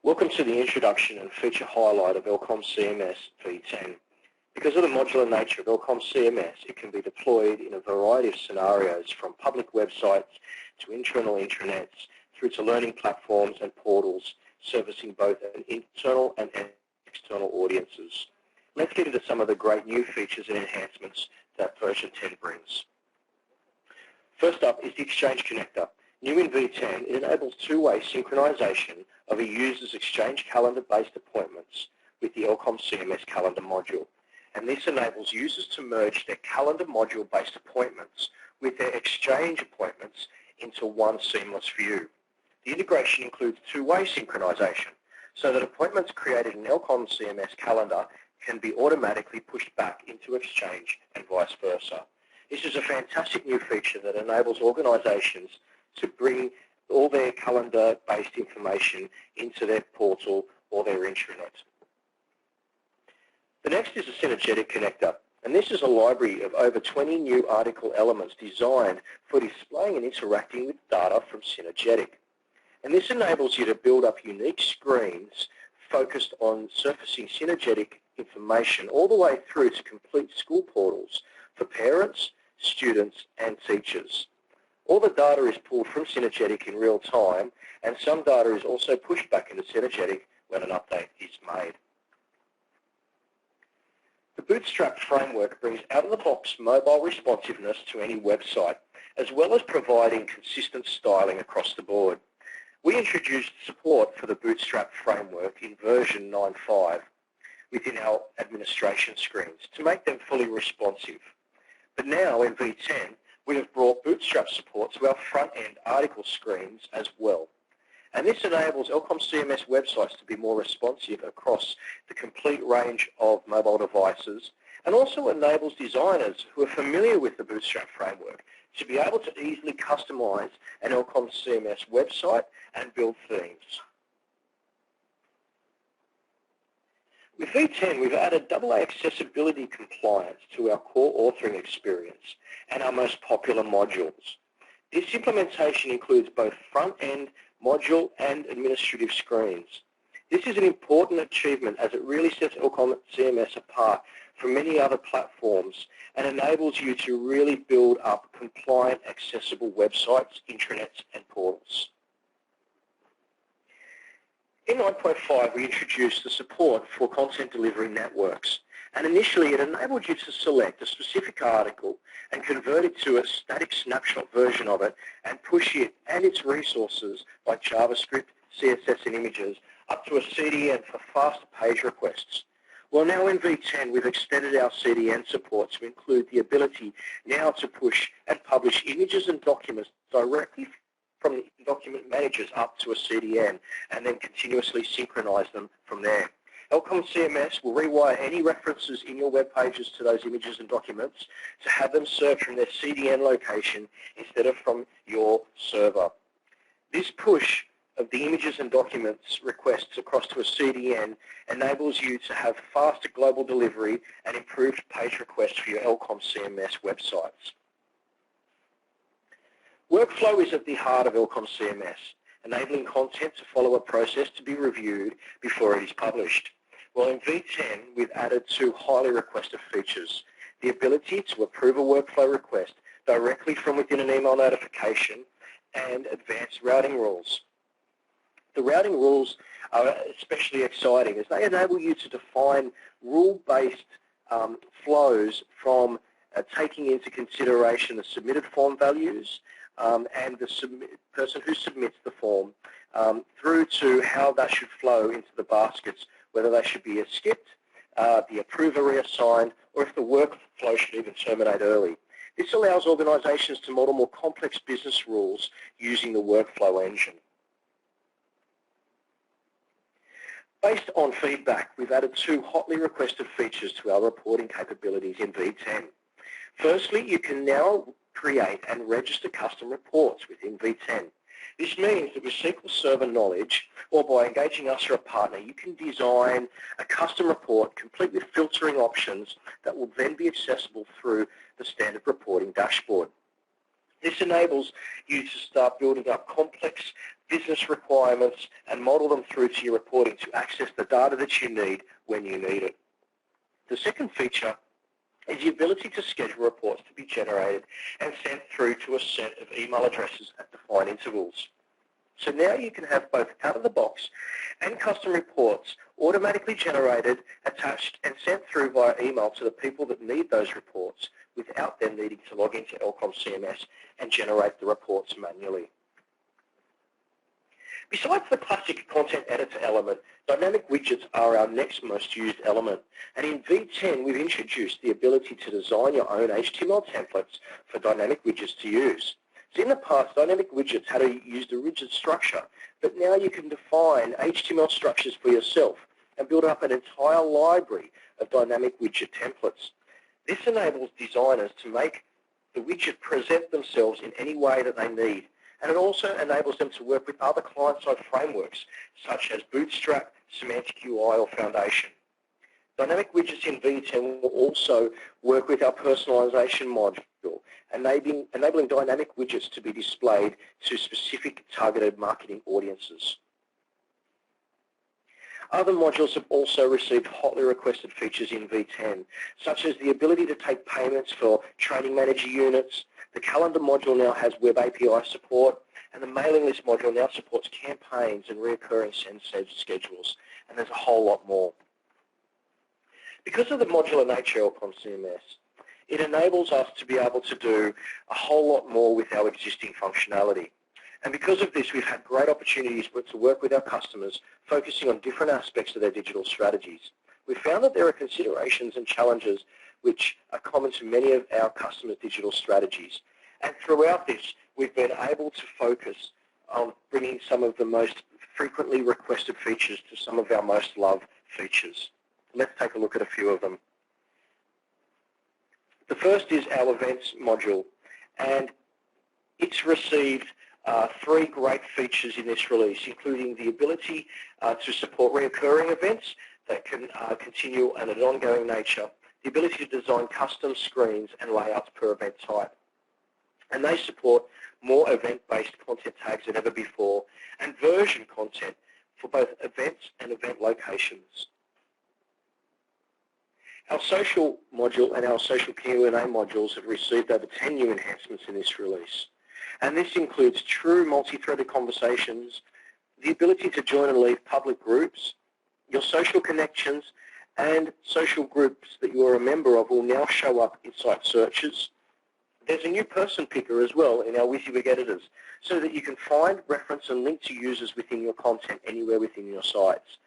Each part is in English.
Welcome to the introduction and feature highlight of elcomCMS V10. Because of the modular nature of elcomCMS, it can be deployed in a variety of scenarios, from public websites to internal intranets through to learning platforms and portals servicing both internal and external audiences. Let's get into some of the great new features and enhancements that version 10 brings. First up is the Exchange Connector. New in V10, it enables two-way synchronization of a user's Exchange calendar-based appointments with the elcomCMS calendar module. And this enables users to merge their calendar module-based appointments with their Exchange appointments into one seamless view. The integration includes two-way synchronization, so that appointments created in elcomCMS calendar can be automatically pushed back into Exchange and vice versa. This is a fantastic new feature that enables organizations to bring all their calendar-based information into their portal or their intranet. The next is a Synergetic connector, and this is a library of over 20 new article elements designed for displaying and interacting with data from Synergetic. And this enables you to build up unique screens focused on surfacing Synergetic information all the way through to complete school portals for parents, students, and teachers. All the data is pulled from Synergetic in real time, and some data is also pushed back into Synergetic when an update is made. The Bootstrap framework brings out-of-the-box mobile responsiveness to any website, as well as providing consistent styling across the board. We introduced support for the Bootstrap framework in version 9.5 within our administration screens to make them fully responsive. But now in V10, we have brought Bootstrap support to our front-end article screens as well. And this enables elcomCMS websites to be more responsive across the complete range of mobile devices, and also enables designers who are familiar with the Bootstrap framework to be able to easily customize an elcomCMS website and build themes. With V10, we've added AA accessibility compliance to our core authoring experience and our most popular modules. This implementation includes both front-end module and administrative screens. This is an important achievement as it really sets elcomCMS apart from many other platforms and enables you to really build up compliant, accessible websites, intranets, and portals. In 9.5, we introduced the support for content delivery networks, and initially it enabled you to select a specific article and convert it to a static snapshot version of it and push it and its resources like JavaScript, CSS, and images up to a CDN for faster page requests. Well, now in V10, we've extended our CDN support to include the ability now to push and publish images and documents directly from the document managers up to a CDN and then continuously synchronize them from there. elcomCMS will rewire any references in your web pages to those images and documents to have them served from their CDN location instead of from your server. This push of the images and documents requests across to a CDN enables you to have faster global delivery and improved page requests for your elcomCMS websites. Workflow is at the heart of elcomCMS, enabling content to follow a process to be reviewed before it is published. Well, in V10, we've added two highly requested features: the ability to approve a workflow request directly from within an email notification and advanced routing rules. The routing rules are especially exciting as they enable you to define rule-based flows from taking into consideration the submitted form values and the person who submits the form through to how that should flow into the baskets, whether they should be skipped, the approver reassigned, or if the workflow should even terminate early. This allows organizations to model more complex business rules using the workflow engine. Based on feedback, we've added two hotly requested features to our reporting capabilities in V10. Firstly, you can now create and register custom reports within V10. This means that with SQL Server knowledge, or by engaging us or a partner, you can design a custom report complete with filtering options that will then be accessible through the standard reporting dashboard. This enables you to start building up complex business requirements, and model them through to your reporting to access the data that you need when you need it. The second feature is the ability to schedule reports to be generated and sent through to a set of email addresses at defined intervals. So now you can have both out-of-the-box and custom reports automatically generated, attached, and sent through via email to the people that need those reports without them needing to log into elcomCMS and generate the reports manually. Besides the classic content editor element, dynamic widgets are our next most used element. And in V10, we've introduced the ability to design your own HTML templates for dynamic widgets to use. So in the past, dynamic widgets had to use a rigid structure, but now you can define HTML structures for yourself and build up an entire library of dynamic widget templates. This enables designers to make the widget present themselves in any way that they need. And it also enables them to work with other client-side frameworks, such as Bootstrap, Semantic UI, or Foundation. Dynamic widgets in V10 will also work with our personalization module, enabling dynamic widgets to be displayed to specific targeted marketing audiences. Other modules have also received hotly requested features in V10, such as the ability to take payments for training manager units. The calendar module now has web API support, and the mailing list module now supports campaigns and recurring send schedules, and there's a whole lot more. Because of the modular nature of elcomCMS, it enables us to be able to do a whole lot more with our existing functionality. And because of this, we've had great opportunities to work with our customers, focusing on different aspects of their digital strategies. We've found that there are considerations and challenges which are common to many of our customers' digital strategies. And throughout this, we've been able to focus on bringing some of the most frequently requested features to some of our most loved features. Let's take a look at a few of them. The first is our events module, and it's received 3 great features in this release, including the ability to support recurring events that can continue on an ongoing nature, the ability to design custom screens and layouts per event type. And they support more event-based content tags than ever before, and version content for both events and event locations. Our social module and our social Q&A modules have received over 10 new enhancements in this release. And this includes true multi-threaded conversations, the ability to join and leave public groups, your social connections, and social groups that you are a member of will now show up in site searches. There's a new person picker as well in our WYSIWYG editors, so that you can find, reference, and link to users within your content anywhere within your sites.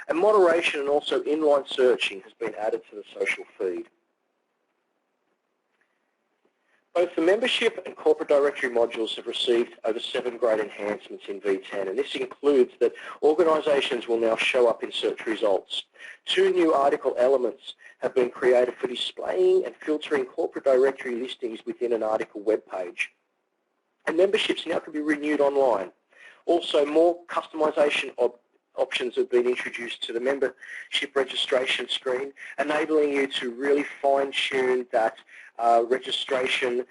And moderation and also inline searching has been added to the social feed. Both the membership and corporate directory modules have received over 7 great enhancements in V10, and this includes that organisations will now show up in search results. 2 new article elements have been created for displaying and filtering corporate directory listings within an article web page. And memberships now can be renewed online. Also, more customisation options have been introduced to the membership registration screen, enabling you to really fine-tune that registration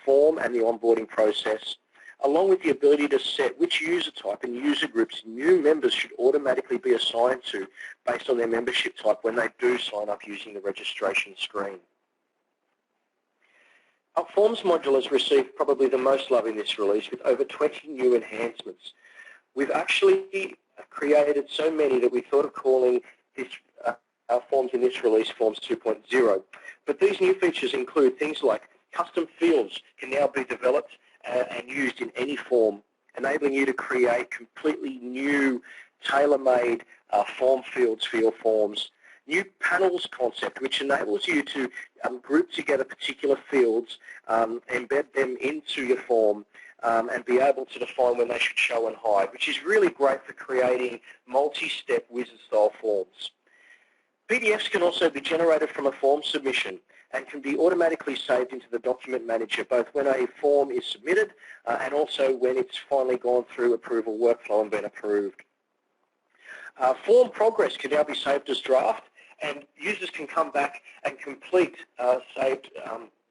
form and the onboarding process, along with the ability to set which user type and user groups new members should automatically be assigned to based on their membership type when they do sign up using the registration screen. Our Forms module has received probably the most love in this release, with over 20 new enhancements. We've actually created so many that we thought of calling this, our forms in this release Forms 2.0. But these new features include things like custom fields can now be developed and used in any form, enabling you to create completely new, tailor-made form fields for your forms. New panels concept, which enables you to group together particular fields, embed them into your form, and be able to define when they should show and hide, which is really great for creating multi-step wizard-style forms. PDFs can also be generated from a form submission and can be automatically saved into the document manager, both when a form is submitted and also when it's finally gone through approval workflow and been approved. Form progress can now be saved as draft, and users can come back and complete saved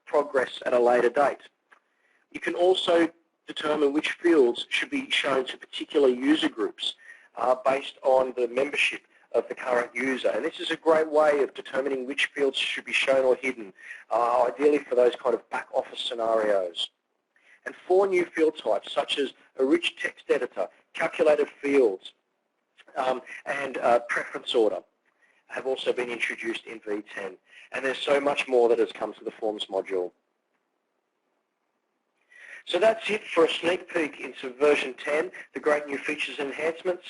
progress at a later date. You can also determine which fields should be shown to particular user groups based on the membership of the current user. And this is a great way of determining which fields should be shown or hidden, ideally for those kind of back office scenarios. And 4 new field types, such as a rich text editor, calculated fields, and preference order, have also been introduced in V10. And there's so much more that has come to the Forms module. So that's it for a sneak peek into version 10, the great new features and enhancements.